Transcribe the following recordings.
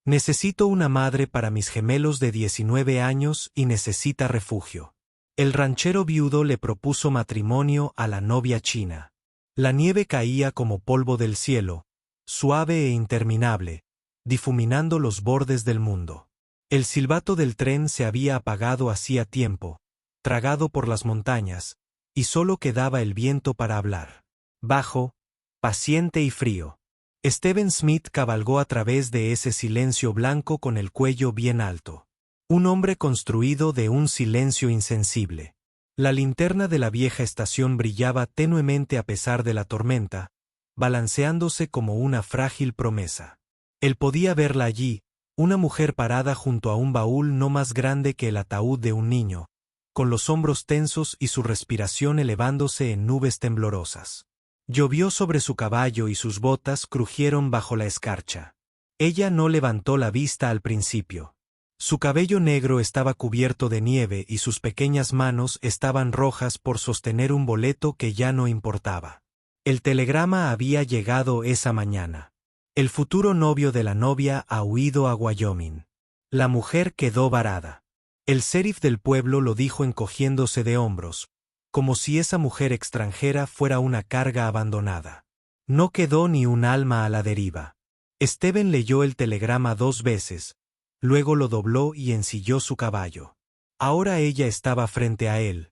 Necesito una madre para mis gemelos de 19 años y necesita refugio. El ranchero viudo le propuso matrimonio a la novia china. La nieve caía como polvo del cielo, suave e interminable, difuminando los bordes del mundo. El silbato del tren se había apagado hacía tiempo, tragado por las montañas, y solo quedaba el viento para hablar. Bajo, paciente y frío. Stephen Smith cabalgó a través de ese silencio blanco con el cuello bien alto. Un hombre construido de un silencio insensible. La linterna de la vieja estación brillaba tenuemente a pesar de la tormenta, balanceándose como una frágil promesa. Él podía verla allí, una mujer parada junto a un baúl no más grande que el ataúd de un niño, con los hombros tensos y su respiración elevándose en nubes temblorosas. Llovió sobre su caballo y sus botas crujieron bajo la escarcha. Ella no levantó la vista al principio. Su cabello negro estaba cubierto de nieve y sus pequeñas manos estaban rojas por sostener un boleto que ya no importaba. El telegrama había llegado esa mañana. El futuro novio de la novia ha huido a Wyoming. La mujer quedó varada. El sheriff del pueblo lo dijo encogiéndose de hombros, como si esa mujer extranjera fuera una carga abandonada. No quedó ni un alma a la deriva. Stephen leyó el telegrama 2 veces, luego lo dobló y ensilló su caballo. Ahora ella estaba frente a él,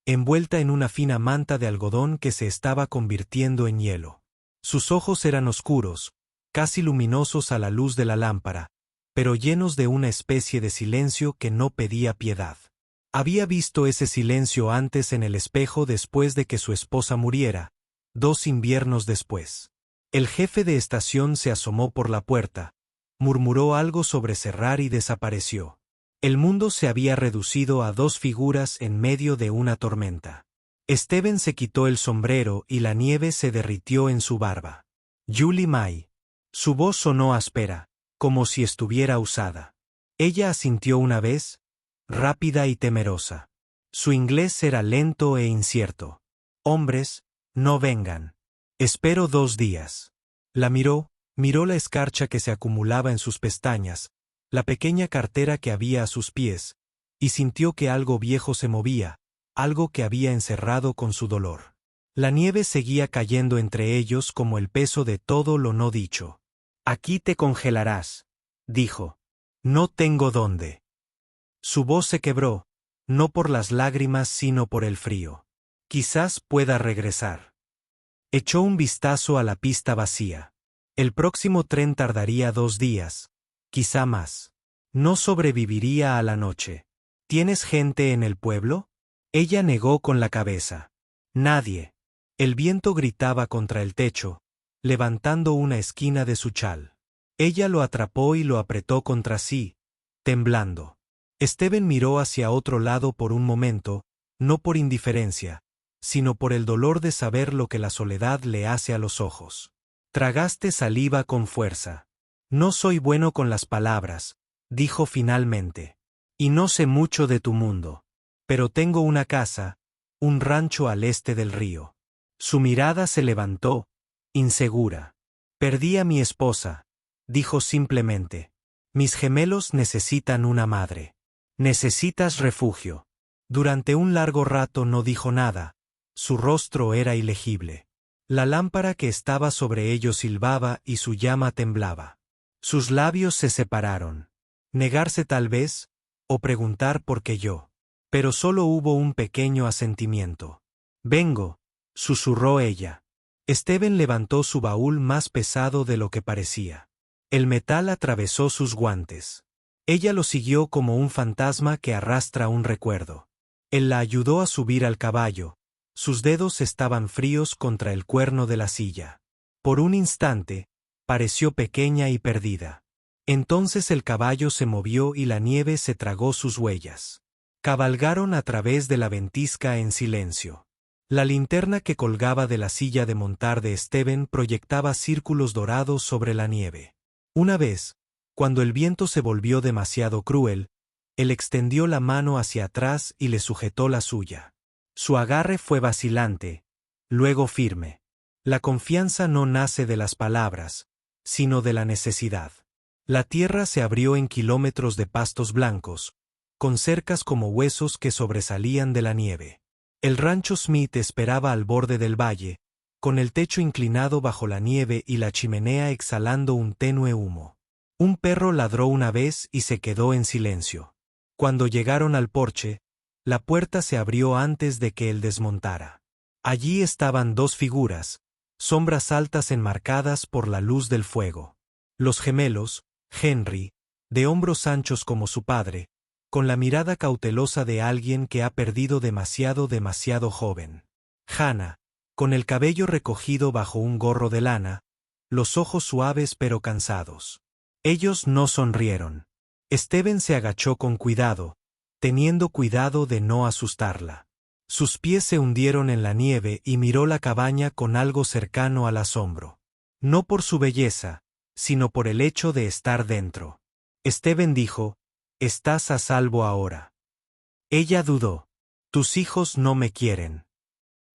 envuelta en una fina manta de algodón que se estaba convirtiendo en hielo. Sus ojos eran oscuros, casi luminosos a la luz de la lámpara, pero llenos de una especie de silencio que no pedía piedad. Había visto ese silencio antes en el espejo después de que su esposa muriera, 2 inviernos después. El jefe de estación se asomó por la puerta, murmuró algo sobre cerrar y desapareció. El mundo se había reducido a 2 figuras en medio de una tormenta. Stephen se quitó el sombrero y la nieve se derritió en su barba. Julie May. Su voz sonó áspera, como si estuviera usada. Ella asintió una vez, rápida y temerosa. Su inglés era lento e incierto. Hombres, no vengan. Espero 2 días. La miró la escarcha que se acumulaba en sus pestañas, la pequeña cartera que había a sus pies, y sintió que algo viejo se movía, algo que había encerrado con su dolor. La nieve seguía cayendo entre ellos como el peso de todo lo no dicho. Aquí te congelarás, dijo. No tengo dónde. Su voz se quebró, no por las lágrimas sino por el frío. Quizás pueda regresar. Echó un vistazo a la pista vacía. El próximo tren tardaría 2 días, quizá más. No sobreviviría a la noche. ¿Tienes gente en el pueblo? Ella negó con la cabeza. Nadie. El viento gritaba contra el techo, levantando una esquina de su chal. Ella lo atrapó y lo apretó contra sí, temblando. Stephen miró hacia otro lado por un momento, no por indiferencia, sino por el dolor de saber lo que la soledad le hace a los ojos. Tragaste saliva con fuerza. No soy bueno con las palabras, dijo finalmente. Y no sé mucho de tu mundo. Pero tengo una casa, un rancho al este del río. Su mirada se levantó, insegura. Perdí a mi esposa, dijo simplemente. Mis gemelos necesitan una madre. Necesitas refugio. Durante un largo rato no dijo nada. Su rostro era ilegible. La lámpara que estaba sobre ellos silbaba y su llama temblaba. Sus labios se separaron. Negarse tal vez, o preguntar por qué yo. Pero solo hubo un pequeño asentimiento. Vengo, susurró ella. Stephen levantó su baúl más pesado de lo que parecía. El metal atravesó sus guantes. Ella lo siguió como un fantasma que arrastra un recuerdo. Él la ayudó a subir al caballo. Sus dedos estaban fríos contra el cuerno de la silla. Por un instante, pareció pequeña y perdida. Entonces el caballo se movió y la nieve se tragó sus huellas. Cabalgaron a través de la ventisca en silencio. La linterna que colgaba de la silla de montar de Stephen proyectaba círculos dorados sobre la nieve. Una vez, cuando el viento se volvió demasiado cruel, él extendió la mano hacia atrás y le sujetó la suya. Su agarre fue vacilante, luego firme. La confianza no nace de las palabras, sino de la necesidad. La tierra se abrió en kilómetros de pastos blancos, con cercas como huesos que sobresalían de la nieve. El rancho Smith esperaba al borde del valle, con el techo inclinado bajo la nieve y la chimenea exhalando un tenue humo. Un perro ladró una vez y se quedó en silencio. Cuando llegaron al porche, la puerta se abrió antes de que él desmontara. Allí estaban dos figuras, sombras altas enmarcadas por la luz del fuego. Los gemelos, Henry, de hombros anchos como su padre, con la mirada cautelosa de alguien que ha perdido demasiado joven. Hannah, con el cabello recogido bajo un gorro de lana, los ojos suaves pero cansados. Ellos no sonrieron. Steven se agachó con cuidado, teniendo cuidado de no asustarla. Sus pies se hundieron en la nieve y miró la cabaña con algo cercano al asombro. No por su belleza, sino por el hecho de estar dentro. Steven dijo: «Estás a salvo ahora». Ella dudó. «Tus hijos no me quieren».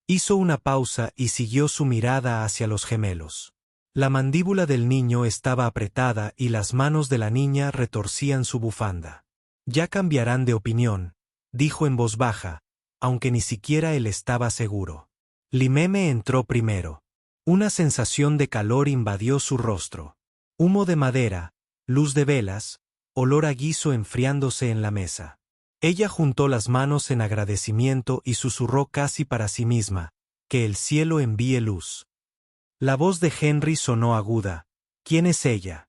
Hizo una pausa y siguió su mirada hacia los gemelos. La mandíbula del niño estaba apretada y las manos de la niña retorcían su bufanda. «Ya cambiarán de opinión», dijo en voz baja, aunque ni siquiera él estaba seguro. Limeme entró primero. Una sensación de calor invadió su rostro. Humo de madera, luz de velas, olor a guiso enfriándose en la mesa. Ella juntó las manos en agradecimiento y susurró casi para sí misma: «Que el cielo envíe luz». La voz de Henry sonó aguda. «¿Quién es ella?».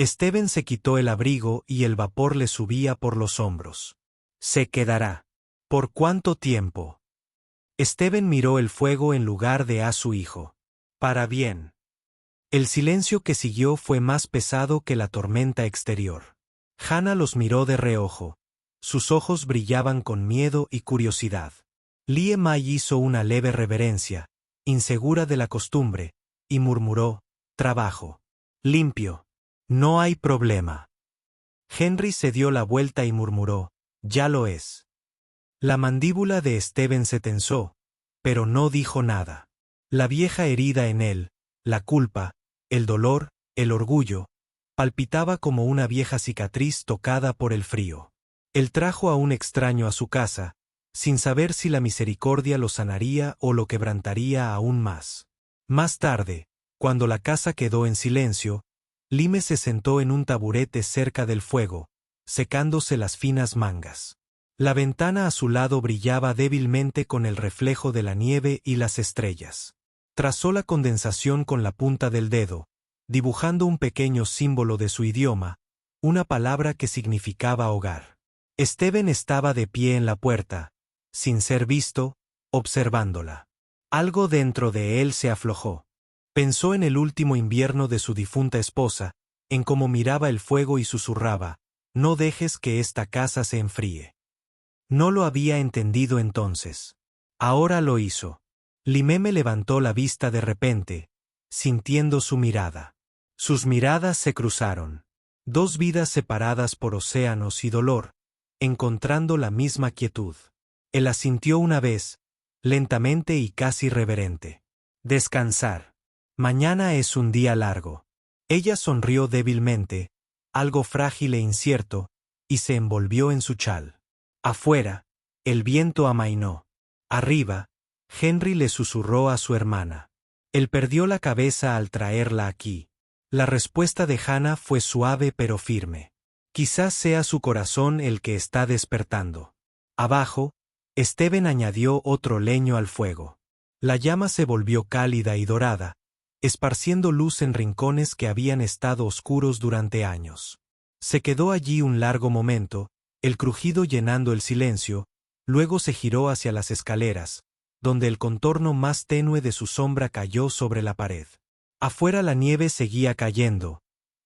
Steven se quitó el abrigo y el vapor le subía por los hombros. «Se quedará». «¿Por cuánto tiempo?». Steven miró el fuego en lugar de a su hijo. «Para bien». El silencio que siguió fue más pesado que la tormenta exterior. Hannah los miró de reojo. Sus ojos brillaban con miedo y curiosidad. Lie Mai hizo una leve reverencia, insegura de la costumbre, y murmuró: «Trabajo. Limpio. No hay problema». Henry se dio la vuelta y murmuró: «Ya lo es». La mandíbula de Steven se tensó, pero no dijo nada. La vieja herida en él, la culpa, el dolor, el orgullo, palpitaba como una vieja cicatriz tocada por el frío. Él trajo a un extraño a su casa, sin saber si la misericordia lo sanaría o lo quebrantaría aún más. Más tarde, cuando la casa quedó en silencio, Lime se sentó en un taburete cerca del fuego, secándose las finas mangas. La ventana a su lado brillaba débilmente con el reflejo de la nieve y las estrellas. Trazó la condensación con la punta del dedo, dibujando un pequeño símbolo de su idioma, una palabra que significaba hogar. Steven estaba de pie en la puerta, sin ser visto, observándola. Algo dentro de él se aflojó. Pensó en el último invierno de su difunta esposa, en cómo miraba el fuego y susurraba: «No dejes que esta casa se enfríe». No lo había entendido entonces. Ahora lo hizo. Limeme levantó la vista de repente, sintiendo su mirada. Sus miradas se cruzaron. Dos vidas separadas por océanos y dolor, encontrando la misma quietud. Él asintió una vez, lentamente y casi reverente. «Descansar. Mañana es un día largo». Ella sonrió débilmente, algo frágil e incierto, y se envolvió en su chal. Afuera, el viento amainó. Arriba, Henry le susurró a su hermana. Él perdió la cabeza al traerla aquí. La respuesta de Hannah fue suave pero firme. «Quizás sea su corazón el que está despertando». Abajo, Steven añadió otro leño al fuego. La llama se volvió cálida y dorada, esparciendo luz en rincones que habían estado oscuros durante años. Se quedó allí un largo momento, el crujido llenando el silencio, luego se giró hacia las escaleras, donde el contorno más tenue de su sombra cayó sobre la pared. Afuera la nieve seguía cayendo,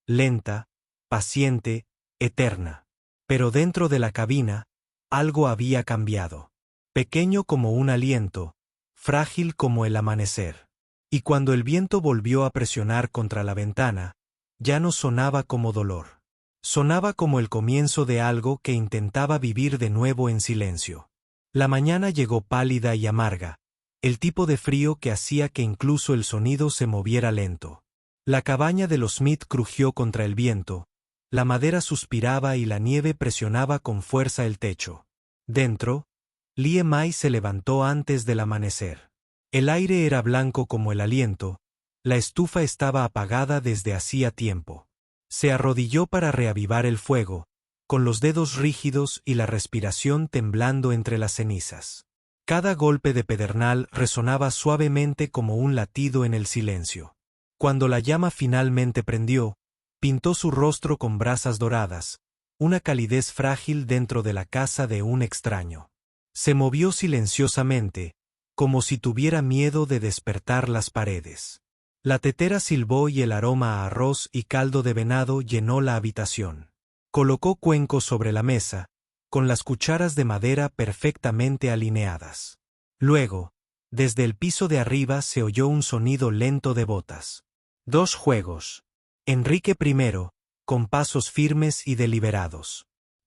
lenta, paciente, eterna. Pero dentro de la cabina, algo había cambiado. Pequeño como un aliento, frágil como el amanecer. Y cuando el viento volvió a presionar contra la ventana, ya no sonaba como dolor. Sonaba como el comienzo de algo que intentaba vivir de nuevo en silencio. La mañana llegó pálida y amarga, el tipo de frío que hacía que incluso el sonido se moviera lento. La cabaña de los Smith crujió contra el viento, La madera suspiraba y la nieve presionaba con fuerza el techo. Dentro, Lie Mai se levantó antes del amanecer. El aire era blanco como el aliento, la estufa estaba apagada desde hacía tiempo. Se arrodilló para reavivar el fuego, con los dedos rígidos y la respiración temblando entre las cenizas. Cada golpe de pedernal resonaba suavemente como un latido en el silencio. Cuando la llama finalmente prendió, pintó su rostro con brasas doradas, una calidez frágil dentro de la casa de un extraño. Se movió silenciosamente, como si tuviera miedo de despertar las paredes. La tetera silbó y el aroma a arroz y caldo de venado llenó la habitación. Colocó cuencos sobre la mesa, con las cucharas de madera perfectamente alineadas. Luego, desde el piso de arriba se oyó un sonido lento de botas. 2 juegos. Enrique I, con pasos firmes y deliberados.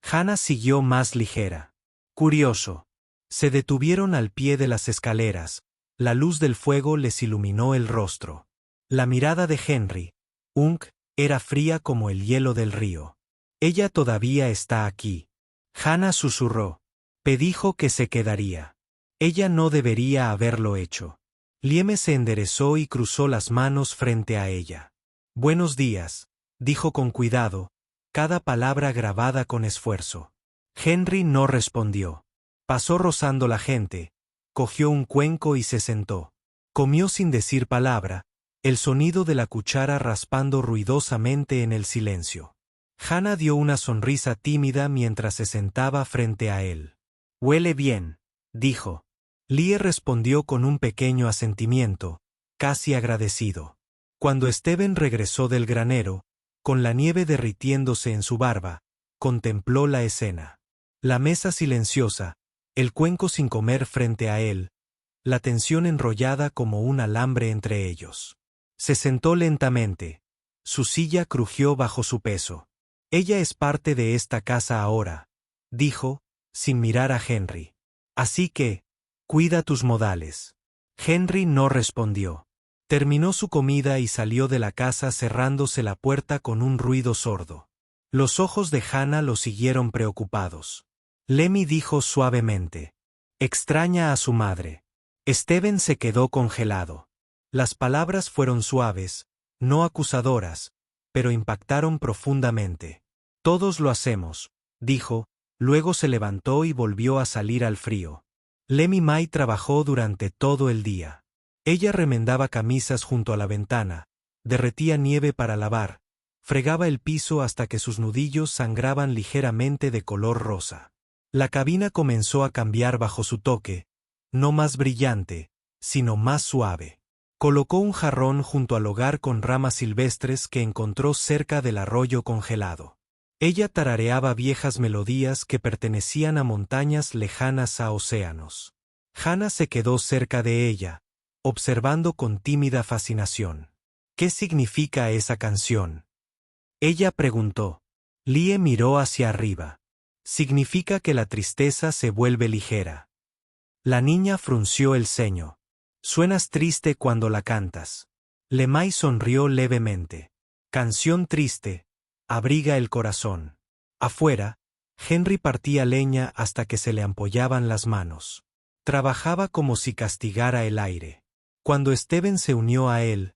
Hannah siguió más ligera. Curioso. Se detuvieron al pie de las escaleras, la luz del fuego les iluminó el rostro. La mirada de Henry, Unk, era fría como el hielo del río. Ella todavía está aquí. Hannah susurró. Dijo que se quedaría. Ella no debería haberlo hecho. Lieme se enderezó y cruzó las manos frente a ella. Buenos días, dijo con cuidado, cada palabra grabada con esfuerzo. Henry no respondió. Pasó rozando la gente, cogió un cuenco y se sentó. Comió sin decir palabra, el sonido de la cuchara raspando ruidosamente en el silencio. Hannah dio una sonrisa tímida mientras se sentaba frente a él. Huele bien, dijo. Lie respondió con un pequeño asentimiento, casi agradecido. Cuando Steven regresó del granero, con la nieve derritiéndose en su barba, contempló la escena. La mesa silenciosa, el cuenco sin comer frente a él, la tensión enrollada como un alambre entre ellos. Se sentó lentamente. Su silla crujió bajo su peso. Ella es parte de esta casa ahora, dijo, sin mirar a Henry. Así que, cuida tus modales. Henry no respondió. Terminó su comida y salió de la casa cerrándose la puerta con un ruido sordo. Los ojos de Hannah lo siguieron preocupados. Lemmy dijo suavemente. Extraña a su madre. Steven se quedó congelado. Las palabras fueron suaves, no acusadoras, pero impactaron profundamente. Todos lo hacemos, dijo, luego se levantó y volvió a salir al frío. Lemmy Mai trabajó durante todo el día. Ella remendaba camisas junto a la ventana, derretía nieve para lavar, fregaba el piso hasta que sus nudillos sangraban ligeramente de color rosa. La cabina comenzó a cambiar bajo su toque, no más brillante, sino más suave. Colocó un jarrón junto al hogar con ramas silvestres que encontró cerca del arroyo congelado. Ella tarareaba viejas melodías que pertenecían a montañas lejanas a océanos. Hannah se quedó cerca de ella, observando con tímida fascinación. ¿Qué significa esa canción? Ella preguntó. Lie miró hacia arriba. Significa que la tristeza se vuelve ligera. La niña frunció el ceño. Suenas triste cuando la cantas. Lemay sonrió levemente. Canción triste, abriga el corazón. Afuera, Henry partía leña hasta que se le ampollaban las manos. Trabajaba como si castigara el aire. Cuando Steven se unió a él,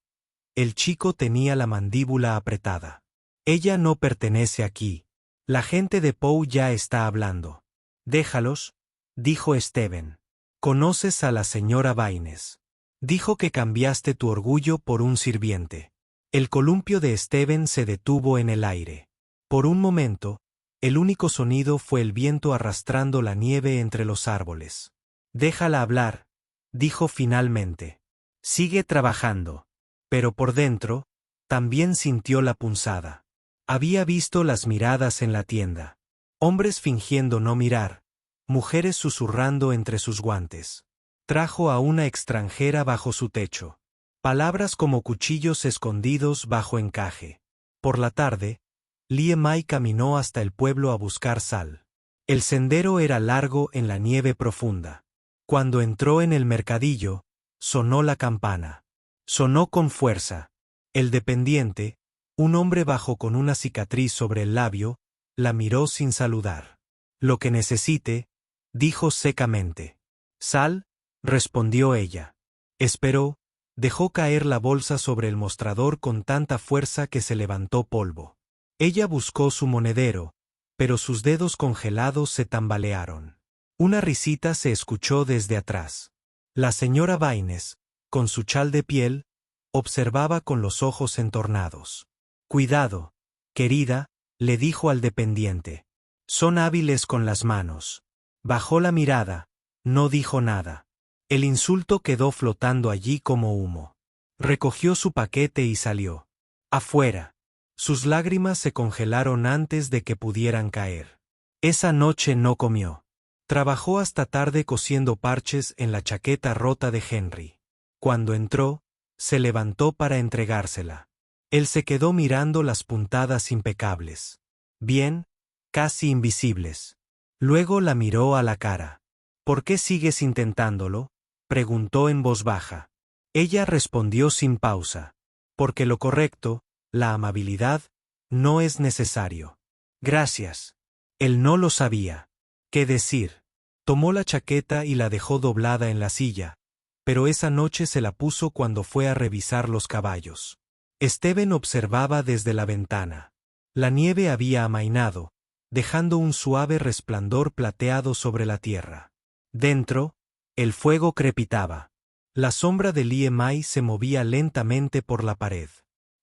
el chico tenía la mandíbula apretada. Ella no pertenece aquí. La gente de Poe ya está hablando. Déjalos, dijo Steven. Conoces a la señora Baines. Dijo que cambiaste tu orgullo por un sirviente. El columpio de Steven se detuvo en el aire. Por un momento, el único sonido fue el viento arrastrando la nieve entre los árboles. Déjala hablar, dijo finalmente. Sigue trabajando. Pero por dentro, también sintió la punzada. Había visto las miradas en la tienda. Hombres fingiendo no mirar, mujeres susurrando entre sus guantes. Trajo a una extranjera bajo su techo. Palabras como cuchillos escondidos bajo encaje. Por la tarde, Lie Mai caminó hasta el pueblo a buscar sal. El sendero era largo en la nieve profunda. Cuando entró en el mercadillo, sonó la campana. Sonó con fuerza. El dependiente, Un hombre bajo con una cicatriz sobre el labio, la miró sin saludar. Lo que necesite, dijo secamente. Sal, respondió ella. Esperó, dejó caer la bolsa sobre el mostrador con tanta fuerza que se levantó polvo. Ella buscó su monedero, pero sus dedos congelados se tambalearon. Una risita se escuchó desde atrás. La señora Baines, con su chal de piel, observaba con los ojos entornados. Cuidado, querida, le dijo al dependiente. Son hábiles con las manos. Bajó la mirada, no dijo nada. El insulto quedó flotando allí como humo. Recogió su paquete y salió. Afuera. Sus lágrimas se congelaron antes de que pudieran caer. Esa noche no comió. Trabajó hasta tarde cosiendo parches en la chaqueta rota de Henry. Cuando entró, se levantó para entregársela. Él se quedó mirando las puntadas impecables. Bien, casi invisibles. Luego la miró a la cara. ¿Por qué sigues intentándolo?, preguntó en voz baja. Ella respondió sin pausa. Porque lo correcto, la amabilidad, no es necesario. Gracias. Él no lo sabía. ¿Qué decir? Tomó la chaqueta y la dejó doblada en la silla, pero esa noche se la puso cuando fue a revisar los caballos. Steven observaba desde la ventana. La nieve había amainado, dejando un suave resplandor plateado sobre la tierra. Dentro, el fuego crepitaba. La sombra de Lie Mai se movía lentamente por la pared.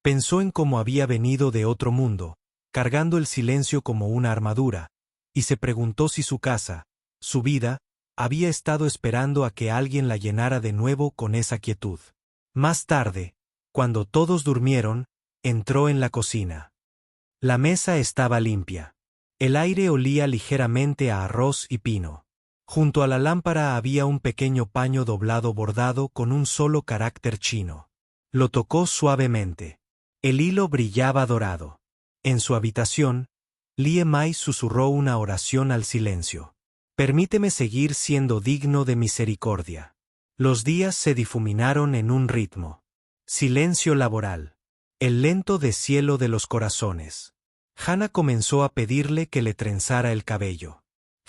Pensó en cómo había venido de otro mundo, cargando el silencio como una armadura, y se preguntó si su casa, su vida, había estado esperando a que alguien la llenara de nuevo con esa quietud. Más tarde, cuando todos durmieron, entró en la cocina. La mesa estaba limpia. El aire olía ligeramente a arroz y pino. Junto a la lámpara había un pequeño paño doblado bordado con un solo carácter chino. Lo tocó suavemente. El hilo brillaba dorado. En su habitación, Lie Mai susurró una oración al silencio. Permíteme seguir siendo digno de misericordia. Los días se difuminaron en un ritmo. Silencio laboral. El lento deshielo de los corazones. Hannah comenzó a pedirle que le trenzara el cabello.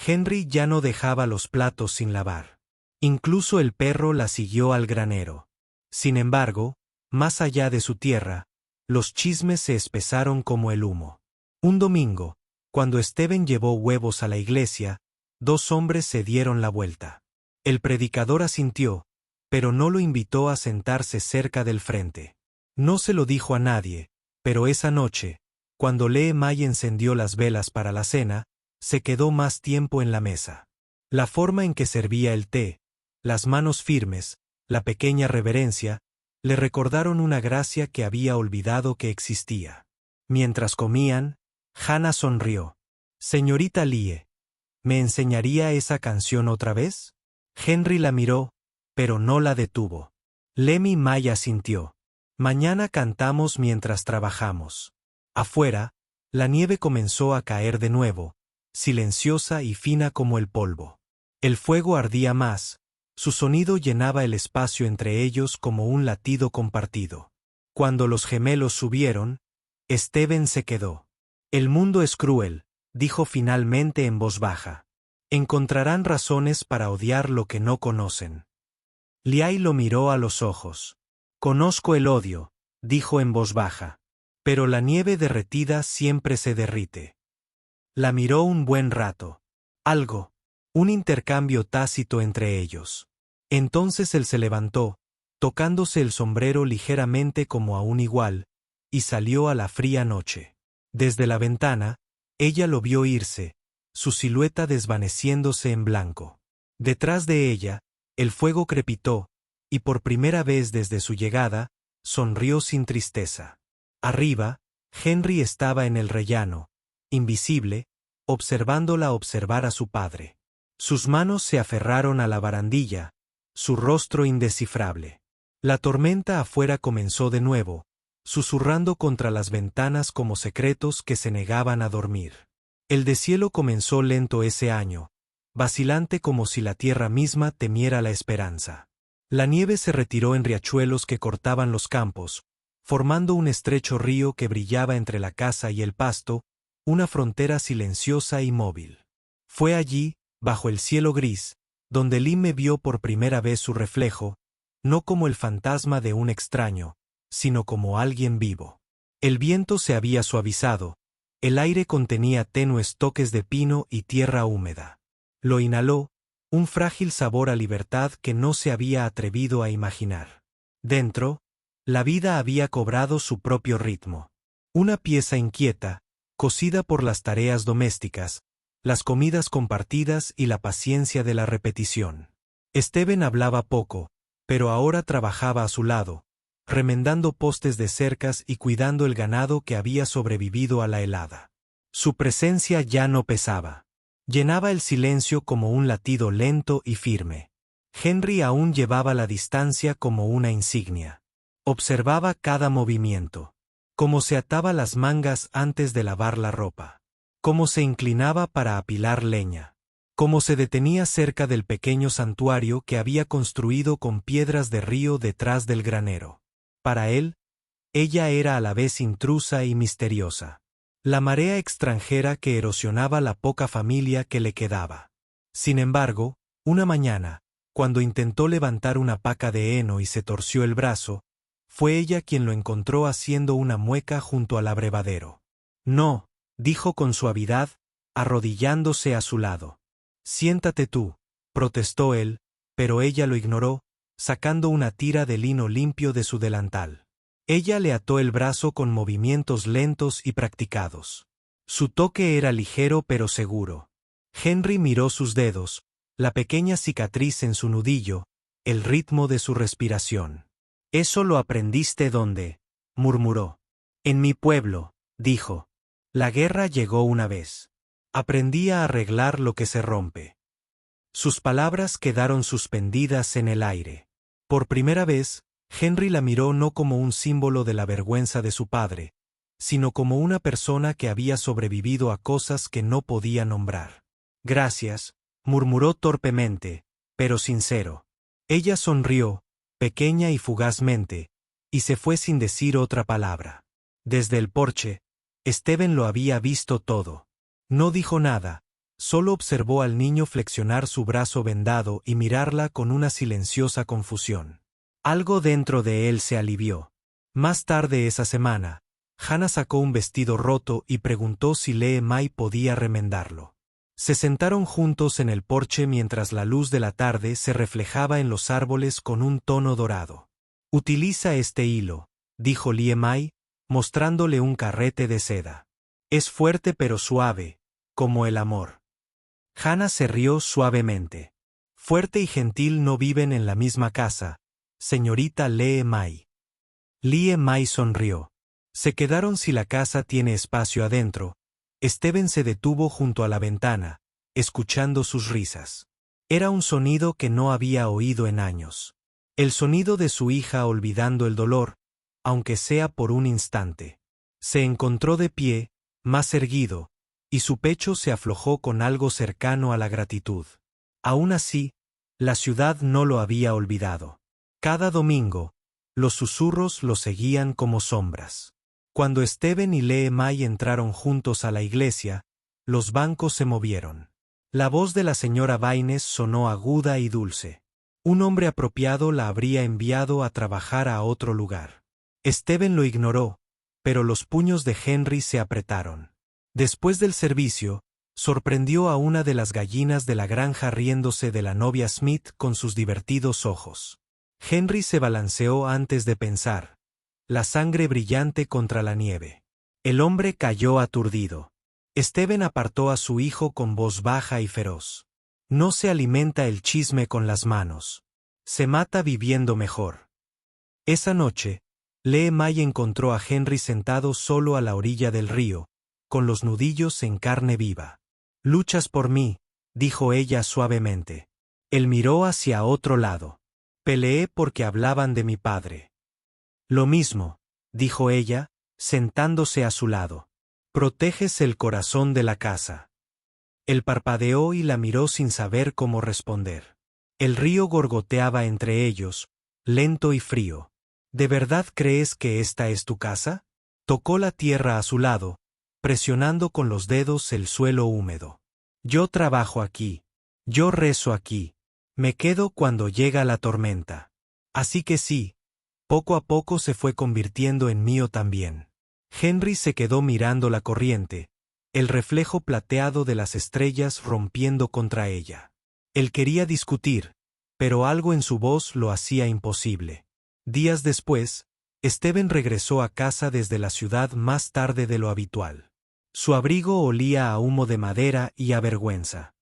Henry ya no dejaba los platos sin lavar. Incluso el perro la siguió al granero. Sin embargo, más allá de su tierra, los chismes se espesaron como el humo. Un domingo, cuando Steven llevó huevos a la iglesia, dos hombres se dieron la vuelta. El predicador asintió, pero no lo invitó a sentarse cerca del frente. No se lo dijo a nadie, pero esa noche, cuando Lie Mai encendió las velas para la cena, se quedó más tiempo en la mesa. La forma en que servía el té, las manos firmes, la pequeña reverencia, le recordaron una gracia que había olvidado que existía. Mientras comían, Hannah sonrió. Señorita Lie, ¿me enseñaría esa canción otra vez? Henry la miró, pero no la detuvo. Lie Mai asintió. Mañana cantamos mientras trabajamos. Afuera, la nieve comenzó a caer de nuevo, silenciosa y fina como el polvo. El fuego ardía más, su sonido llenaba el espacio entre ellos como un latido compartido. Cuando los gemelos subieron, Steven se quedó. El mundo es cruel, dijo finalmente en voz baja. Encontrarán razones para odiar lo que no conocen. Liai lo miró a los ojos. Conozco el odio, dijo en voz baja. Pero la nieve derretida siempre se derrite. La miró un buen rato. Algo. Un intercambio tácito entre ellos. Entonces él se levantó, tocándose el sombrero ligeramente como a un igual, y salió a la fría noche. Desde la ventana, ella lo vio irse, su silueta desvaneciéndose en blanco. Detrás de ella, el fuego crepitó, y por primera vez desde su llegada, sonrió sin tristeza. Arriba, Henry estaba en el rellano, invisible, observándola observar a su padre. Sus manos se aferraron a la barandilla, su rostro indescifrable. La tormenta afuera comenzó de nuevo, susurrando contra las ventanas como secretos que se negaban a dormir. El deshielo comenzó lento ese año, vacilante como si la tierra misma temiera la esperanza. La nieve se retiró en riachuelos que cortaban los campos, formando un estrecho río que brillaba entre la casa y el pasto, una frontera silenciosa y móvil. Fue allí, bajo el cielo gris, donde Lime vio por primera vez su reflejo, no como el fantasma de un extraño, sino como alguien vivo. El viento se había suavizado, el aire contenía tenues toques de pino y tierra húmeda. Lo inhaló, un frágil sabor a libertad que no se había atrevido a imaginar. Dentro, la vida había cobrado su propio ritmo. Una pieza inquieta, cosida por las tareas domésticas, las comidas compartidas y la paciencia de la repetición. Steven hablaba poco, pero ahora trabajaba a su lado, remendando postes de cercas y cuidando el ganado que había sobrevivido a la helada. Su presencia ya no pesaba. Llenaba el silencio como un latido lento y firme. Henry aún llevaba la distancia como una insignia. Observaba cada movimiento. Cómo se ataba las mangas antes de lavar la ropa. Cómo se inclinaba para apilar leña. Cómo se detenía cerca del pequeño santuario que había construido con piedras de río detrás del granero. Para él, ella era a la vez intrusa y misteriosa. La marea extranjera que erosionaba la poca familia que le quedaba. Sin embargo, una mañana, cuando intentó levantar una paca de heno y se torció el brazo, fue ella quien lo encontró haciendo una mueca junto al abrevadero. No, dijo con suavidad, arrodillándose a su lado. Siéntate tú, protestó él, pero ella lo ignoró, sacando una tira de lino limpio de su delantal. Ella le ató el brazo con movimientos lentos y practicados. Su toque era ligero pero seguro. Henry miró sus dedos, la pequeña cicatriz en su nudillo, el ritmo de su respiración. «¿Eso lo aprendiste dónde?», murmuró. «En mi pueblo», dijo. «La guerra llegó una vez. Aprendí a arreglar lo que se rompe». Sus palabras quedaron suspendidas en el aire. Por primera vez, Henry la miró no como un símbolo de la vergüenza de su padre, sino como una persona que había sobrevivido a cosas que no podía nombrar. «Gracias», murmuró torpemente, pero sincero. Ella sonrió, pequeña y fugazmente, y se fue sin decir otra palabra. Desde el porche, Steven lo había visto todo. No dijo nada, solo observó al niño flexionar su brazo vendado y mirarla con una silenciosa confusión. Algo dentro de él se alivió. Más tarde esa semana, Hannah sacó un vestido roto y preguntó si Lee Mai podía remendarlo. Se sentaron juntos en el porche mientras la luz de la tarde se reflejaba en los árboles con un tono dorado. «Utiliza este hilo», dijo Lee Mai, mostrándole un carrete de seda. «Es fuerte pero suave, como el amor». Hannah se rió suavemente. «Fuerte y gentil no viven en la misma casa, señorita Lee Mai». Lee Mai sonrió. Se quedaron si la casa tiene espacio adentro. Steven se detuvo junto a la ventana, escuchando sus risas. Era un sonido que no había oído en años. El sonido de su hija olvidando el dolor, aunque sea por un instante. Se encontró de pie, más erguido, y su pecho se aflojó con algo cercano a la gratitud. Aún así, la ciudad no lo había olvidado. Cada domingo, los susurros lo seguían como sombras. Cuando Steven y Lee Mai entraron juntos a la iglesia, los bancos se movieron. La voz de la señora Baines sonó aguda y dulce. Un hombre apropiado la habría enviado a trabajar a otro lugar. Steven lo ignoró, pero los puños de Henry se apretaron. Después del servicio, sorprendió a una de las gallinas de la granja riéndose de la novia Smith con sus divertidos ojos. Henry se balanceó antes de pensar. La sangre brillante contra la nieve. El hombre cayó aturdido. Steven apartó a su hijo con voz baja y feroz. No se alimenta el chisme con las manos. Se mata viviendo mejor. Esa noche, Lee Mai encontró a Henry sentado solo a la orilla del río, con los nudillos en carne viva. «Luchas por mí», dijo ella suavemente. Él miró hacia otro lado. «Peleé porque hablaban de mi padre». «Lo mismo», dijo ella, sentándose a su lado. «Proteges el corazón de la casa». Él parpadeó y la miró sin saber cómo responder. El río gorgoteaba entre ellos, lento y frío. ¿De verdad crees que esta es tu casa? Tocó la tierra a su lado, presionando con los dedos el suelo húmedo. Yo trabajo aquí. Yo rezo aquí. Me quedo cuando llega la tormenta. Así que sí, poco a poco se fue convirtiendo en mío también. Henry se quedó mirando la corriente, el reflejo plateado de las estrellas rompiendo contra ella. Él quería discutir, pero algo en su voz lo hacía imposible. Días después, Steven regresó a casa desde la ciudad más tarde de lo habitual. Su abrigo olía a humo de madera y a vergüenza.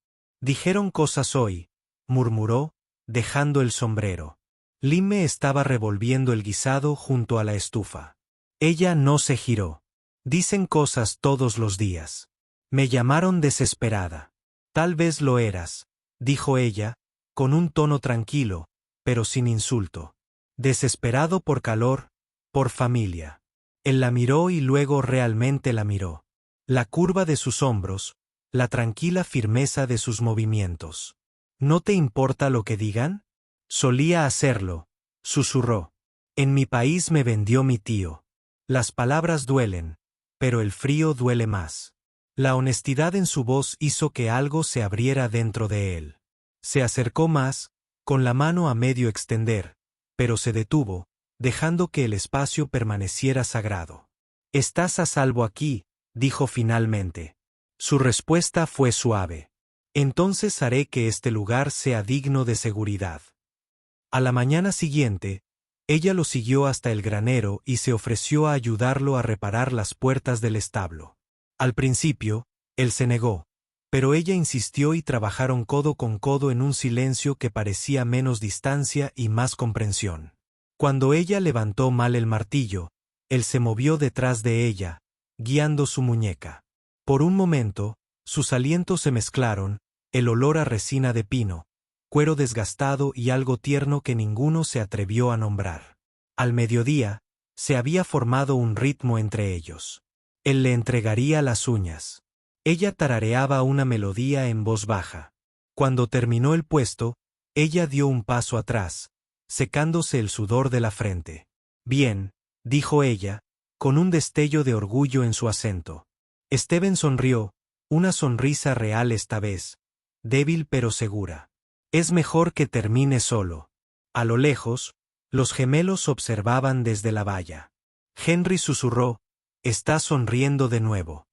Dijeron cosas hoy, murmuró, dejando el sombrero. Limme estaba revolviendo el guisado junto a la estufa. Ella no se giró. Dicen cosas todos los días. Me llamaron desesperada. Tal vez lo eras, dijo ella, con un tono tranquilo, pero sin insulto. Desesperado por calor, por familia. Él la miró y luego realmente la miró. La curva de sus hombros, la tranquila firmeza de sus movimientos. ¿No te importa lo que digan? Solía hacerlo, susurró. En mi país me vendió mi tío. Las palabras duelen, pero el frío duele más. La honestidad en su voz hizo que algo se abriera dentro de él. Se acercó más, con la mano a medio extender, pero se detuvo, dejando que el espacio permaneciera sagrado. Estás a salvo aquí, dijo finalmente. Su respuesta fue suave. Entonces haré que este lugar sea digno de seguridad. A la mañana siguiente, ella lo siguió hasta el granero y se ofreció a ayudarlo a reparar las puertas del establo. Al principio, él se negó, pero ella insistió y trabajaron codo con codo en un silencio que parecía menos distancia y más comprensión. Cuando ella levantó mal el martillo, él se movió detrás de ella, guiando su muñeca. Por un momento, sus alientos se mezclaron, el olor a resina de pino, cuero desgastado y algo tierno que ninguno se atrevió a nombrar. Al mediodía, se había formado un ritmo entre ellos. Él le entregaría las uñas. Ella tarareaba una melodía en voz baja. Cuando terminó el puesto, ella dio un paso atrás, secándose el sudor de la frente. Bien, dijo ella, con un destello de orgullo en su acento. Steven sonrió, una sonrisa real esta vez, débil pero segura. Es mejor que termine solo. A lo lejos, los gemelos observaban desde la valla. Henry susurró, «Está sonriendo de nuevo».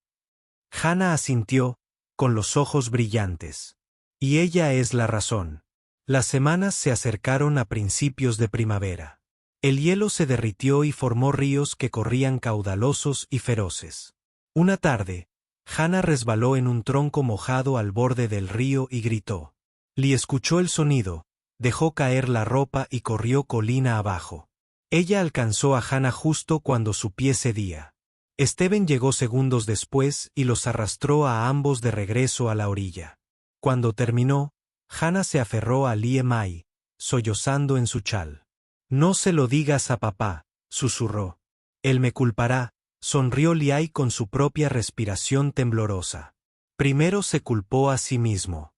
Hannah asintió, con los ojos brillantes. Y ella es la razón. Las semanas se acercaron a principios de primavera. El hielo se derritió y formó ríos que corrían caudalosos y feroces. Una tarde, Hannah resbaló en un tronco mojado al borde del río y gritó. Lee escuchó el sonido, dejó caer la ropa y corrió colina abajo. Ella alcanzó a Hannah justo cuando su pie cedía. Steven llegó segundos después y los arrastró a ambos de regreso a la orilla. Cuando terminó, Hannah se aferró a Lee Mai, sollozando en su chal. «No se lo digas a papá», susurró. «Él me culpará», sonrió Liai con su propia respiración temblorosa. Primero se culpó a sí mismo.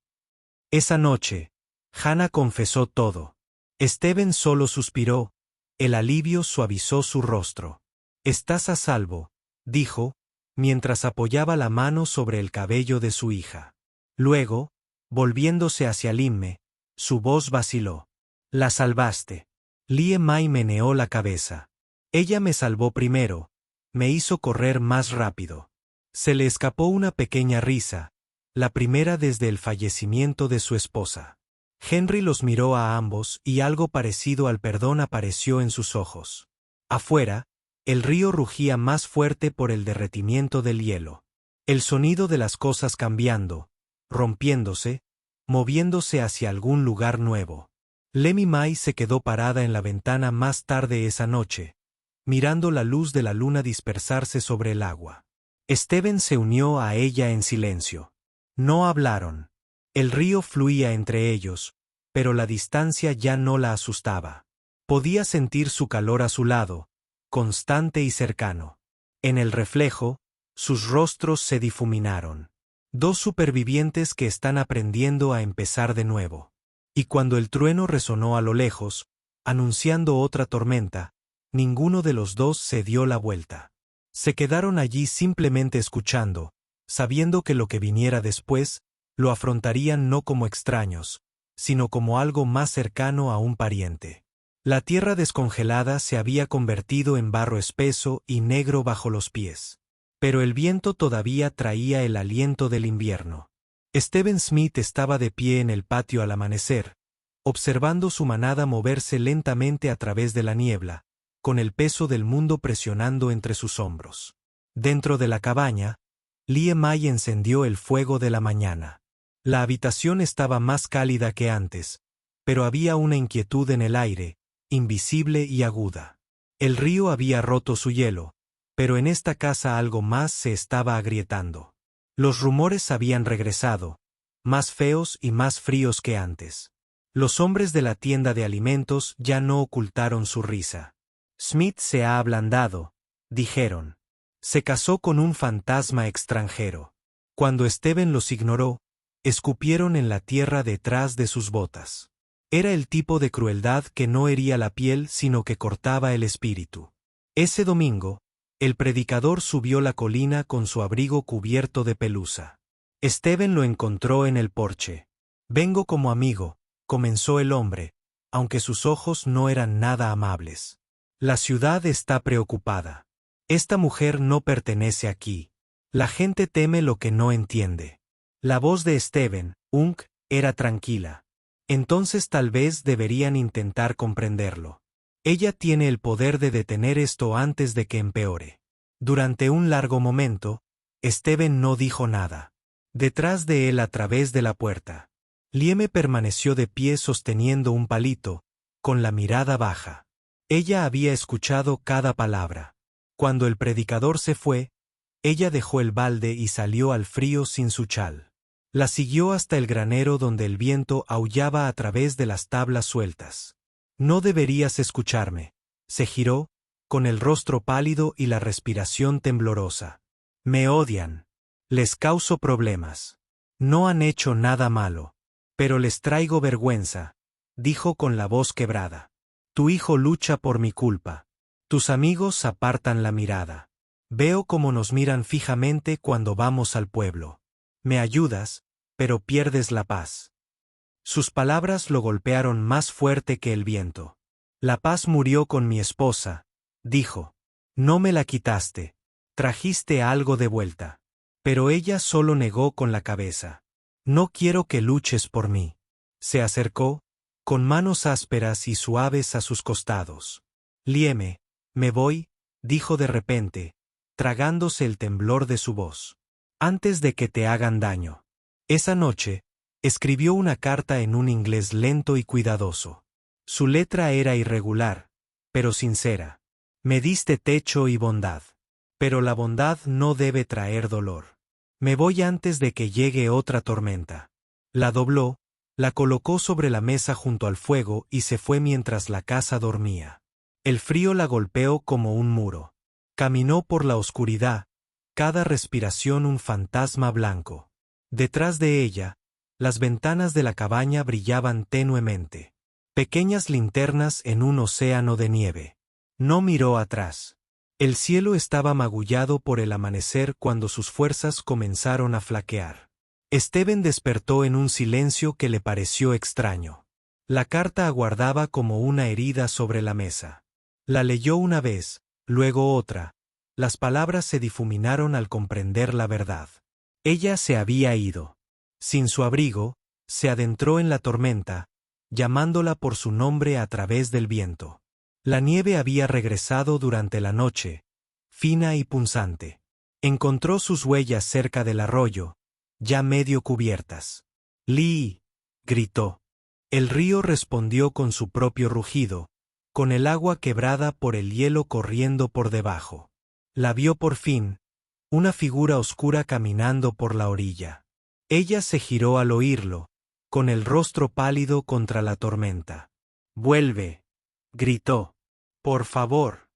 Esa noche, Hannah confesó todo. Steven solo suspiró, el alivio suavizó su rostro. «Estás a salvo», dijo, mientras apoyaba la mano sobre el cabello de su hija. Luego, volviéndose hacia Limme, su voz vaciló. «La salvaste». Lie Mai meneó la cabeza. «Ella me salvó primero, me hizo correr más rápido». Se le escapó una pequeña risa, la primera desde el fallecimiento de su esposa. Henry los miró a ambos y algo parecido al perdón apareció en sus ojos. Afuera, el río rugía más fuerte por el derretimiento del hielo. El sonido de las cosas cambiando, rompiéndose, moviéndose hacia algún lugar nuevo. Lemmy Mai se quedó parada en la ventana más tarde esa noche, mirando la luz de la luna dispersarse sobre el agua. Steven se unió a ella en silencio. No hablaron. El río fluía entre ellos, pero la distancia ya no la asustaba. Podía sentir su calor a su lado, constante y cercano. En el reflejo, sus rostros se difuminaron. Dos supervivientes que están aprendiendo a empezar de nuevo. Y cuando el trueno resonó a lo lejos, anunciando otra tormenta, ninguno de los dos se dio la vuelta. Se quedaron allí simplemente escuchando, sabiendo que lo que viniera después, lo afrontarían no como extraños, sino como algo más cercano a un pariente. La tierra descongelada se había convertido en barro espeso y negro bajo los pies. Pero el viento todavía traía el aliento del invierno. Stephen Smith estaba de pie en el patio al amanecer, observando su manada moverse lentamente a través de la niebla, con el peso del mundo presionando entre sus hombros. Dentro de la cabaña, Lie Mai encendió el fuego de la mañana. La habitación estaba más cálida que antes, pero había una inquietud en el aire, invisible y aguda. El río había roto su hielo, pero en esta casa algo más se estaba agrietando. Los rumores habían regresado, más feos y más fríos que antes. Los hombres de la tienda de alimentos ya no ocultaron su risa. Smith se ha ablandado, dijeron. Se casó con un fantasma extranjero. Cuando Stephen los ignoró, escupieron en la tierra detrás de sus botas. Era el tipo de crueldad que no hería la piel sino que cortaba el espíritu. Ese domingo, el predicador subió la colina con su abrigo cubierto de pelusa. Stephen lo encontró en el porche. Vengo como amigo, comenzó el hombre, aunque sus ojos no eran nada amables. La ciudad está preocupada. Esta mujer no pertenece aquí. La gente teme lo que no entiende. La voz de Stephen, era tranquila. Entonces tal vez deberían intentar comprenderlo. Ella tiene el poder de detener esto antes de que empeore. Durante un largo momento, Stephen no dijo nada. Detrás de él a través de la puerta, Lieme permaneció de pie sosteniendo un palito, con la mirada baja. Ella había escuchado cada palabra. Cuando el predicador se fue, ella dejó el balde y salió al frío sin su chal. La siguió hasta el granero donde el viento aullaba a través de las tablas sueltas. No deberías escucharme. Se giró, con el rostro pálido y la respiración temblorosa. Me odian. Les causo problemas. No han hecho nada malo. Pero les traigo vergüenza, dijo con la voz quebrada. Tu hijo lucha por mi culpa. Tus amigos apartan la mirada. Veo cómo nos miran fijamente cuando vamos al pueblo. Me ayudas, pero pierdes la paz. Sus palabras lo golpearon más fuerte que el viento. La paz murió con mi esposa, dijo. No me la quitaste. Trajiste algo de vuelta. Pero ella solo negó con la cabeza. No quiero que luches por mí. Se acercó, con manos ásperas y suaves a sus costados. Lieme, me voy, dijo de repente, tragándose el temblor de su voz. Antes de que te hagan daño. Esa noche, escribió una carta en un inglés lento y cuidadoso. Su letra era irregular, pero sincera. Me diste techo y bondad. Pero la bondad no debe traer dolor. Me voy antes de que llegue otra tormenta. La dobló, la colocó sobre la mesa junto al fuego y se fue mientras la casa dormía. El frío la golpeó como un muro. Caminó por la oscuridad, cada respiración un fantasma blanco. Detrás de ella, las ventanas de la cabaña brillaban tenuemente. Pequeñas linternas en un océano de nieve. No miró atrás. El cielo estaba magullado por el amanecer cuando sus fuerzas comenzaron a flaquear. Stephen despertó en un silencio que le pareció extraño. La carta aguardaba como una herida sobre la mesa. La leyó una vez, luego otra. Las palabras se difuminaron al comprender la verdad. Ella se había ido. Sin su abrigo, se adentró en la tormenta, llamándola por su nombre a través del viento. La nieve había regresado durante la noche, fina y punzante. Encontró sus huellas cerca del arroyo, ya medio cubiertas. ¡Lee! Gritó. El río respondió con su propio rugido, con el agua quebrada por el hielo corriendo por debajo. La vio por fin, una figura oscura caminando por la orilla. Ella se giró al oírlo, con el rostro pálido contra la tormenta. «¡Vuelve!», gritó. «¡Por favor!».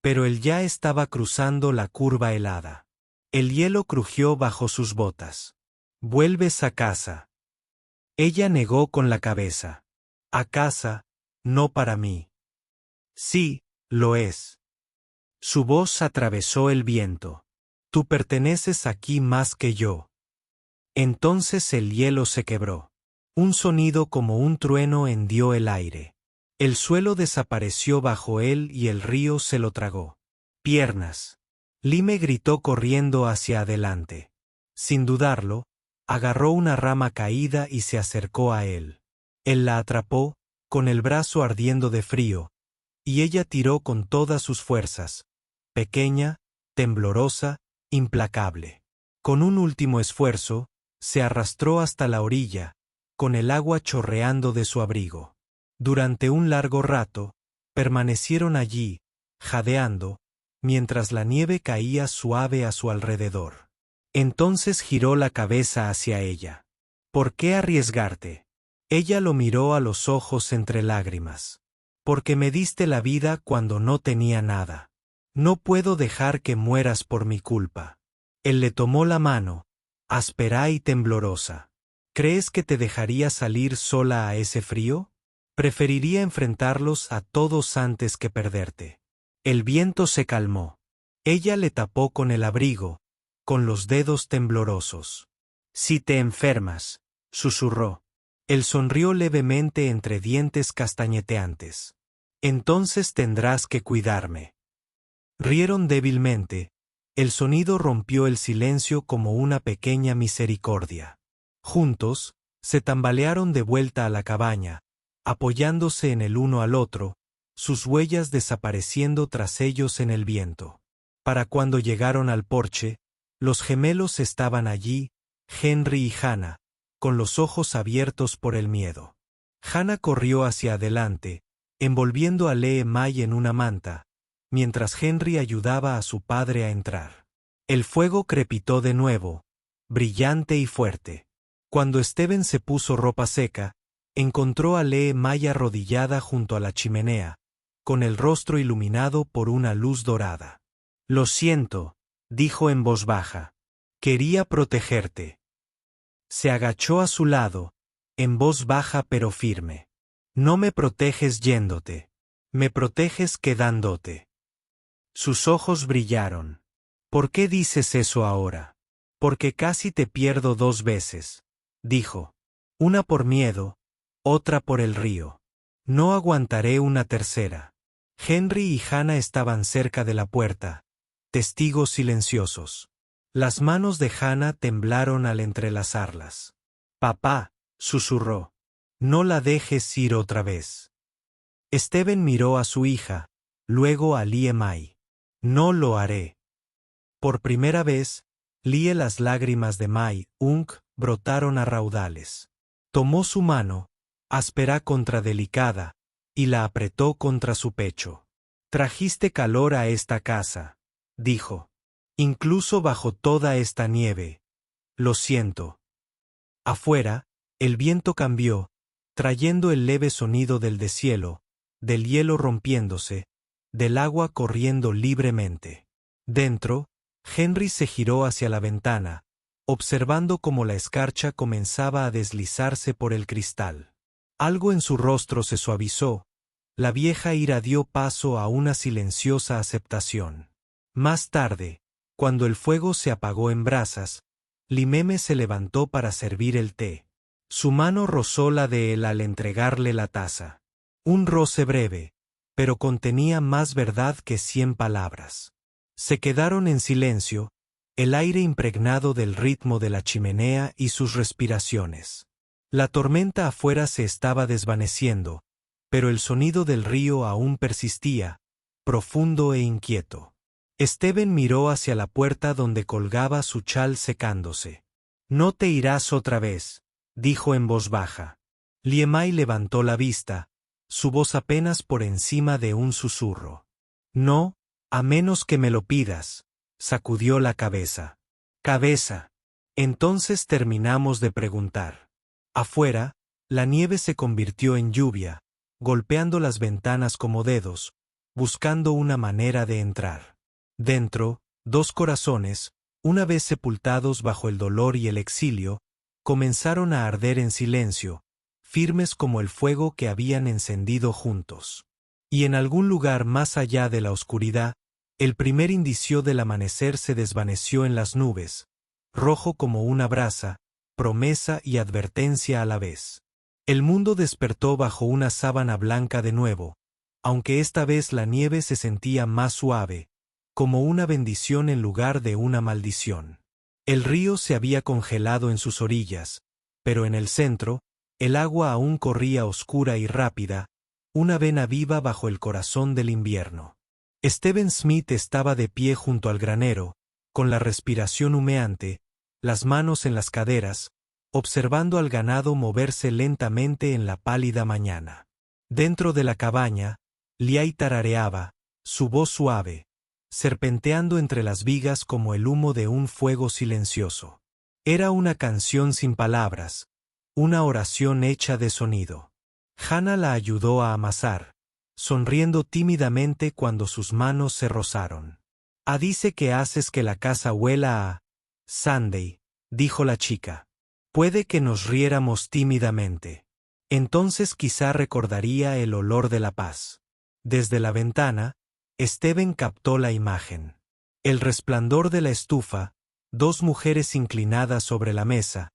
Pero él ya estaba cruzando la curva helada. El hielo crujió bajo sus botas. «¿Vuelves a casa?». Ella negó con la cabeza. «A casa, no para mí». «Sí», lo es. Su voz atravesó el viento. Tú perteneces aquí más que yo. Entonces el hielo se quebró. Un sonido como un trueno hendió el aire. El suelo desapareció bajo él y el río se lo tragó. Piernas. Lime gritó corriendo hacia adelante. Sin dudarlo, agarró una rama caída y se acercó a él. Él la atrapó, con el brazo ardiendo de frío, y ella tiró con todas sus fuerzas, pequeña, temblorosa, implacable. Con un último esfuerzo, se arrastró hasta la orilla, con el agua chorreando de su abrigo. Durante un largo rato, permanecieron allí, jadeando, mientras la nieve caía suave a su alrededor. Entonces giró la cabeza hacia ella. ¿Por qué arriesgarte? Ella lo miró a los ojos entre lágrimas. Porque me diste la vida cuando no tenía nada. No puedo dejar que mueras por mi culpa. Él le tomó la mano, áspera y temblorosa. ¿Crees que te dejaría salir sola a ese frío? Preferiría enfrentarlos a todos antes que perderte. El viento se calmó. Ella le tapó con el abrigo, con los dedos temblorosos. Si te enfermas, susurró. Él sonrió levemente entre dientes castañeteantes. Entonces tendrás que cuidarme. Rieron débilmente. El sonido rompió el silencio como una pequeña misericordia. Juntos, se tambalearon de vuelta a la cabaña, apoyándose en el uno al otro, sus huellas desapareciendo tras ellos en el viento. Para cuando llegaron al porche, los gemelos estaban allí, Henry y Hannah, con los ojos abiertos por el miedo. Hannah corrió hacia adelante, envolviendo a Lee May en una manta, mientras Henry ayudaba a su padre a entrar. El fuego crepitó de nuevo, brillante y fuerte. Cuando Steven se puso ropa seca, encontró a Lee May arrodillada junto a la chimenea, con el rostro iluminado por una luz dorada. Lo siento, dijo en voz baja. Quería protegerte. Se agachó a su lado, en voz baja pero firme. No me proteges yéndote. Me proteges quedándote. Sus ojos brillaron. ¿Por qué dices eso ahora? Porque casi te pierdo 2 veces, dijo. Una por miedo, otra por el río. No aguantaré una tercera. Henry y Hannah estaban cerca de la puerta, testigos silenciosos. Las manos de Hannah temblaron al entrelazarlas. Papá, susurró. No la dejes ir otra vez. Steven miró a su hija, luego a Lie May. No lo haré. Por primera vez, las lágrimas de May Unk brotaron a raudales. Tomó su mano, áspera contra delicada, y la apretó contra su pecho. Trajiste calor a esta casa, dijo. Incluso bajo toda esta nieve. Lo siento. Afuera, el viento cambió, trayendo el leve sonido del deshielo, del hielo rompiéndose, del agua corriendo libremente. Dentro, Henry se giró hacia la ventana, observando cómo la escarcha comenzaba a deslizarse por el cristal. Algo en su rostro se suavizó, la vieja ira dio paso a una silenciosa aceptación. Más tarde, cuando el fuego se apagó en brasas, Limeme se levantó para servir el té. Su mano rozó la de él al entregarle la taza. Un roce breve, pero contenía más verdad que 100 palabras. Se quedaron en silencio, el aire impregnado del ritmo de la chimenea y sus respiraciones. La tormenta afuera se estaba desvaneciendo, pero el sonido del río aún persistía, profundo e inquieto. Steven miró hacia la puerta donde colgaba su chal secándose. No te irás otra vez, dijo en voz baja. Lie May levantó la vista, su voz apenas por encima de un susurro. No, a menos que me lo pidas, sacudió la cabeza. Cabeza. Entonces terminamos de preguntar. Afuera, la nieve se convirtió en lluvia, golpeando las ventanas como dedos, buscando una manera de entrar. Dentro, 2 corazones, una vez sepultados bajo el dolor y el exilio, comenzaron a arder en silencio, firmes como el fuego que habían encendido juntos. Y en algún lugar más allá de la oscuridad, el primer indicio del amanecer se desvaneció en las nubes, rojo como una brasa, promesa y advertencia a la vez. El mundo despertó bajo una sábana blanca de nuevo, aunque esta vez la nieve se sentía más suave, como una bendición en lugar de una maldición. El río se había congelado en sus orillas, pero en el centro, el agua aún corría oscura y rápida, una vena viva bajo el corazón del invierno. Stephen Smith estaba de pie junto al granero, con la respiración humeante, las manos en las caderas, observando al ganado moverse lentamente en la pálida mañana. Dentro de la cabaña, Liai tarareaba, su voz suave, serpenteando entre las vigas como el humo de un fuego silencioso. Era una canción sin palabras, una oración hecha de sonido. Hannah la ayudó a amasar, sonriendo tímidamente cuando sus manos se rozaron. Dice que haces que la casa huela a Sunday, dijo la chica. Puede que nos riéramos tímidamente. Entonces quizá recordaría el olor de la paz. Desde la ventana, Stephen captó la imagen. El resplandor de la estufa, dos mujeres inclinadas sobre la mesa,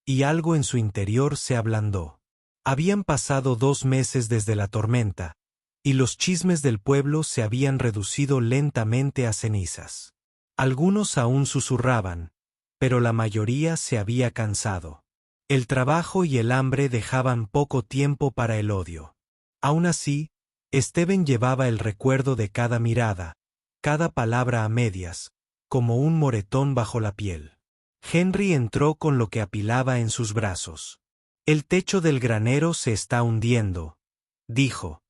y algo en su interior se ablandó. Habían pasado 2 meses desde la tormenta, y los chismes del pueblo se habían reducido lentamente a cenizas. Algunos aún susurraban, pero la mayoría se había cansado. El trabajo y el hambre dejaban poco tiempo para el odio. Aún así, Stephen llevaba el recuerdo de cada mirada, cada palabra a medias, como un moretón bajo la piel. Henry entró con lo que apilaba en sus brazos. El techo del granero se está hundiendo, dijo.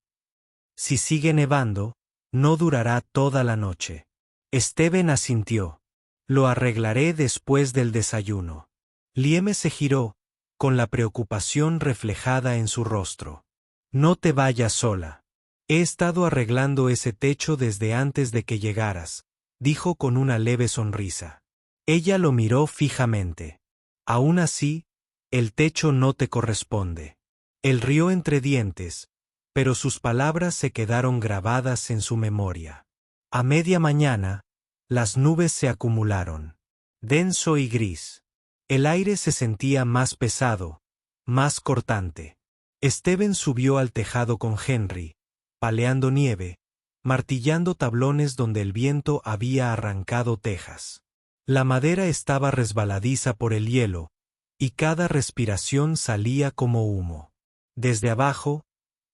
Si sigue nevando, no durará toda la noche. Stephen asintió. Lo arreglaré después del desayuno. Lieme se giró, con la preocupación reflejada en su rostro. No te vayas sola. He estado arreglando ese techo desde antes de que llegaras, dijo con una leve sonrisa. Ella lo miró fijamente. Aún así, el techo no te corresponde. Él rió entre dientes, pero sus palabras se quedaron grabadas en su memoria. A media mañana, las nubes se acumularon, denso y gris. El aire se sentía más pesado, más cortante. Stephen subió al tejado con Henry, paleando nieve, martillando tablones donde el viento había arrancado tejas. La madera estaba resbaladiza por el hielo, y cada respiración salía como humo. Desde abajo,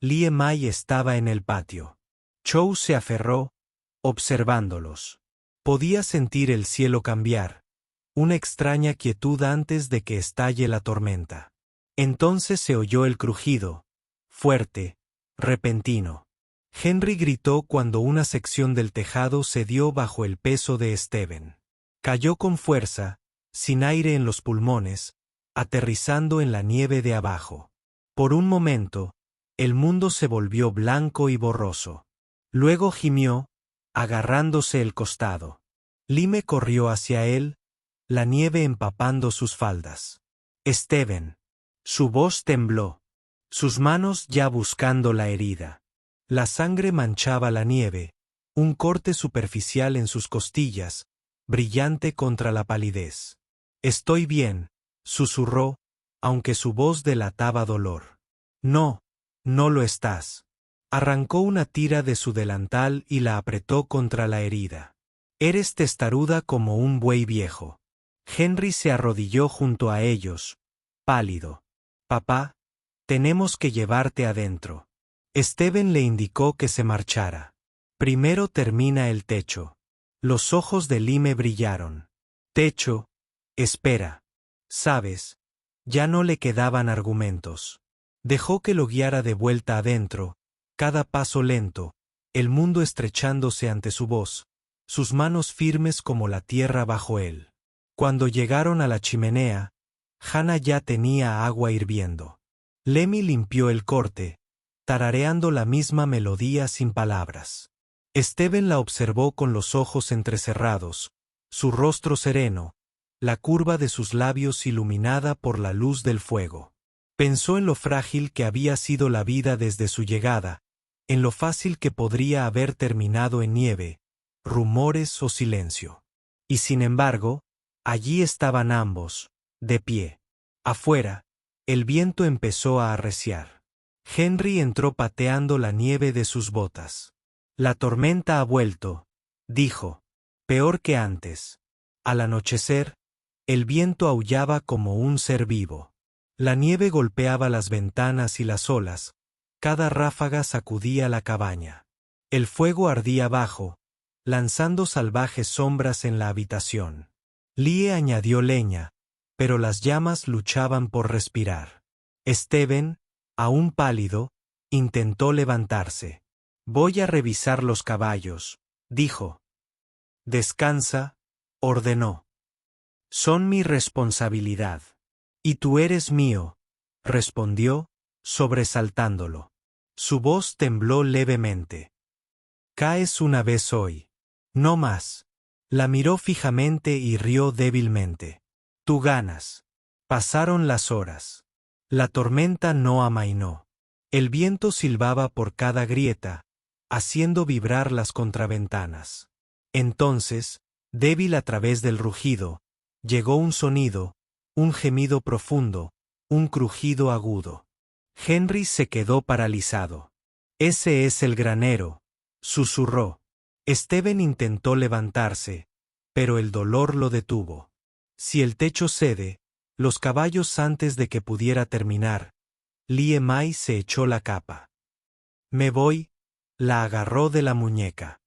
Lie Mai estaba en el patio. Chow se aferró, observándolos. Podía sentir el cielo cambiar, una extraña quietud antes de que estalle la tormenta. Entonces se oyó el crujido, fuerte, repentino. Henry gritó cuando una sección del tejado cedió bajo el peso de Stephen. Cayó con fuerza, sin aire en los pulmones, aterrizando en la nieve de abajo. Por un momento, el mundo se volvió blanco y borroso. Luego gimió, agarrándose el costado. Lime corrió hacia él, la nieve empapando sus faldas. Stephen. Su voz tembló, sus manos ya buscando la herida. La sangre manchaba la nieve, un corte superficial en sus costillas, brillante contra la palidez. Estoy bien, susurró, aunque su voz delataba dolor. No, no lo estás. Arrancó una tira de su delantal y la apretó contra la herida. Eres testaruda como un buey viejo. Henry se arrodilló junto a ellos, pálido. Papá, tenemos que llevarte adentro. Stephen le indicó que se marchara. Primero termina el techo. Los ojos de Lime brillaron. Techo, espera. Sabes, ya no le quedaban argumentos. Dejó que lo guiara de vuelta adentro, cada paso lento, el mundo estrechándose ante su voz, sus manos firmes como la tierra bajo él. Cuando llegaron a la chimenea, Hannah ya tenía agua hirviendo. Lemmy limpió el corte, tarareando la misma melodía sin palabras. Stephen la observó con los ojos entrecerrados, su rostro sereno, la curva de sus labios iluminada por la luz del fuego. Pensó en lo frágil que había sido la vida desde su llegada, en lo fácil que podría haber terminado en nieve, rumores o silencio. Y sin embargo, allí estaban ambos, de pie. Afuera, el viento empezó a arreciar. Henry entró pateando la nieve de sus botas. La tormenta ha vuelto, dijo. Peor que antes. Al anochecer, el viento aullaba como un ser vivo. La nieve golpeaba las ventanas y las olas, cada ráfaga sacudía la cabaña. El fuego ardía abajo, lanzando salvajes sombras en la habitación. Lee añadió leña, pero las llamas luchaban por respirar. Stephen, aún pálido, intentó levantarse. Voy a revisar los caballos, dijo. Descansa, ordenó. Son mi responsabilidad. Y tú eres mío, respondió, sobresaltándolo. Su voz tembló levemente. Caes una vez hoy. No más. La miró fijamente y rió débilmente. Tú ganas. Pasaron las horas. La tormenta no amainó. El viento silbaba por cada grieta, haciendo vibrar las contraventanas. Entonces, débil a través del rugido, llegó un sonido, un gemido profundo, un crujido agudo. Henry se quedó paralizado. Ese es el granero, susurró. Stephen intentó levantarse, pero el dolor lo detuvo. Si el techo cede, los caballos antes de que pudiera terminar, Lee Mai se echó la capa. Me voy, la agarró de la muñeca.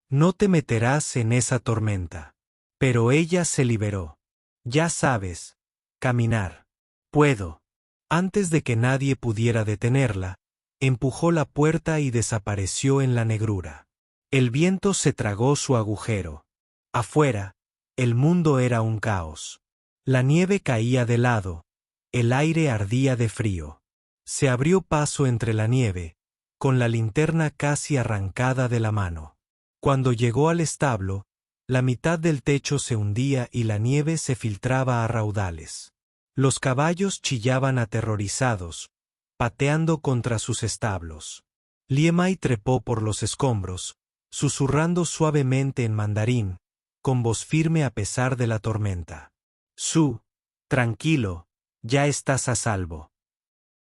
No te meterás en esa tormenta. Pero ella se liberó. Ya sabes, caminar. Puedo. Antes de que nadie pudiera detenerla, empujó la puerta y desapareció en la negrura. El viento se tragó su agujero. Afuera, el mundo era un caos. La nieve caía de lado, el aire ardía de frío. Se abrió paso entre la nieve, con la linterna casi arrancada de la mano. Cuando llegó al establo, la mitad del techo se hundía y la nieve se filtraba a raudales. Los caballos chillaban aterrorizados, pateando contra sus establos. Lee Mai trepó por los escombros, susurrando suavemente en mandarín, con voz firme a pesar de la tormenta. Su, tranquilo, ya estás a salvo.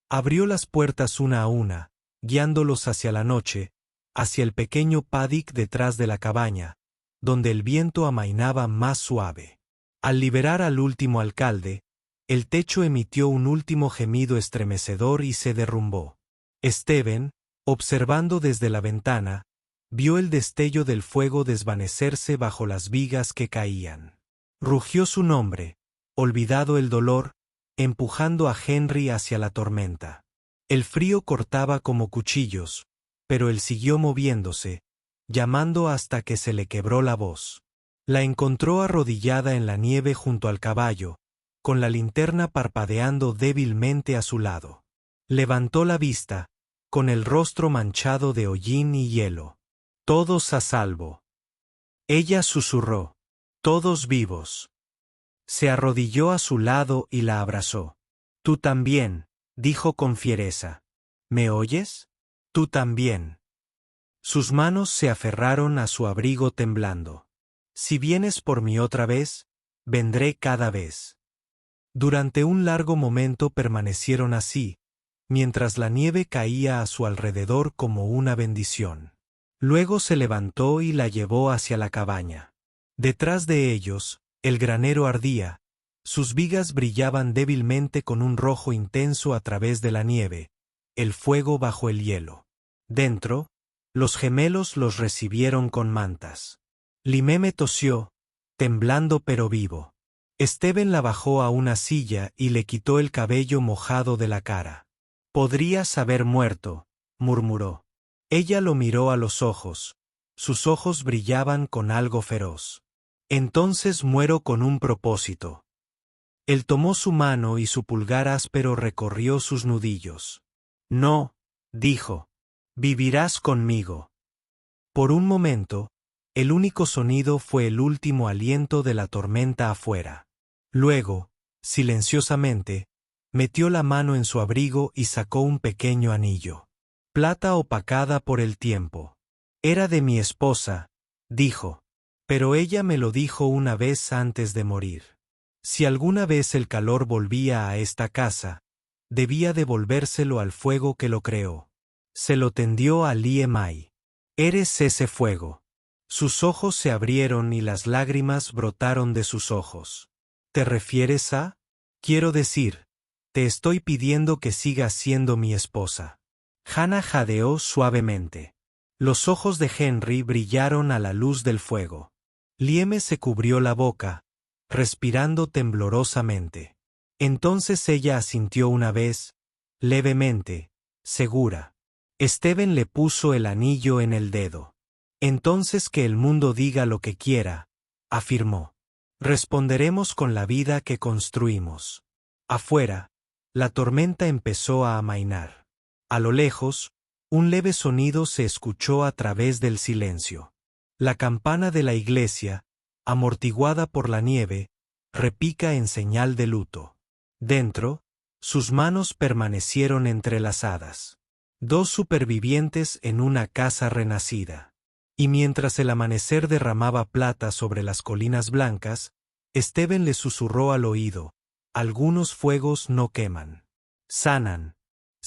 Abrió las puertas una a una, guiándolos hacia la noche, hacia el pequeño paddock detrás de la cabaña, donde el viento amainaba más suave. Al liberar al último alcalde, el techo emitió un último gemido estremecedor y se derrumbó. Stephen, observando desde la ventana, vio el destello del fuego desvanecerse bajo las vigas que caían. Rugió su nombre, olvidado el dolor, empujando a Henry hacia la tormenta. El frío cortaba como cuchillos, pero él siguió moviéndose, llamando hasta que se le quebró la voz. La encontró arrodillada en la nieve junto al caballo, con la linterna parpadeando débilmente a su lado. Levantó la vista, con el rostro manchado de hollín y hielo. Todos a salvo. Ella susurró. Todos vivos. Se arrodilló a su lado y la abrazó. Tú también, dijo con fiereza. ¿Me oyes? Tú también. Sus manos se aferraron a su abrigo temblando. Si vienes por mí otra vez, vendré cada vez. Durante un largo momento permanecieron así, mientras la nieve caía a su alrededor como una bendición. Luego se levantó y la llevó hacia la cabaña. Detrás de ellos, el granero ardía, sus vigas brillaban débilmente con un rojo intenso a través de la nieve, el fuego bajo el hielo. Dentro, los gemelos los recibieron con mantas. Limeme tosió, temblando pero vivo. Stephen la bajó a una silla y le quitó el cabello mojado de la cara. Podrías haber muerto, murmuró. Ella lo miró a los ojos. Sus ojos brillaban con algo feroz. Entonces muero con un propósito. Él tomó su mano y su pulgar áspero recorrió sus nudillos. No, dijo. Vivirás conmigo. Por un momento, el único sonido fue el último aliento de la tormenta afuera. Luego, silenciosamente, metió la mano en su abrigo y sacó un pequeño anillo. plata opacada por el tiempo. Era de mi esposa, dijo. Pero ella me lo dijo una vez antes de morir. Si alguna vez el calor volvía a esta casa, debía devolvérselo al fuego que lo creó. Se lo tendió a Lie Mai. Eres ese fuego. Sus ojos se abrieron y las lágrimas brotaron de sus ojos. ¿Te refieres a? Quiero decir, te estoy pidiendo que sigas siendo mi esposa. Hannah jadeó suavemente. Los ojos de Henry brillaron a la luz del fuego. Lieme se cubrió la boca, respirando temblorosamente. Entonces ella asintió una vez, levemente, segura. Steven le puso el anillo en el dedo. Entonces que el mundo diga lo que quiera, afirmó. Responderemos con la vida que construimos. Afuera, la tormenta empezó a amainar. A lo lejos, un leve sonido se escuchó a través del silencio. La campana de la iglesia, amortiguada por la nieve, repica en señal de luto. Dentro, sus manos permanecieron entrelazadas. Dos supervivientes en una casa renacida. Y mientras el amanecer derramaba plata sobre las colinas blancas, Steven le susurró al oído: algunos fuegos no queman. Sanan.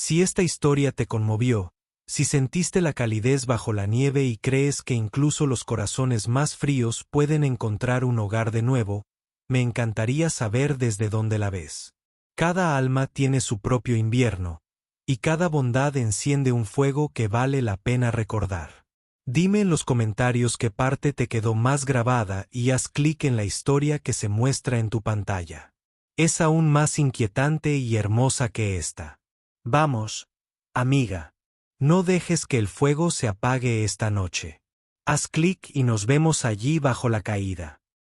Si esta historia te conmovió, si sentiste la calidez bajo la nieve y crees que incluso los corazones más fríos pueden encontrar un hogar de nuevo, me encantaría saber desde dónde la ves. Cada alma tiene su propio invierno, y cada bondad enciende un fuego que vale la pena recordar. Dime en los comentarios qué parte te quedó más grabada y haz clic en la historia que se muestra en tu pantalla. Es aún más inquietante y hermosa que esta. Vamos, amiga. No dejes que el fuego se apague esta noche. Haz clic y nos vemos allí bajo la caída.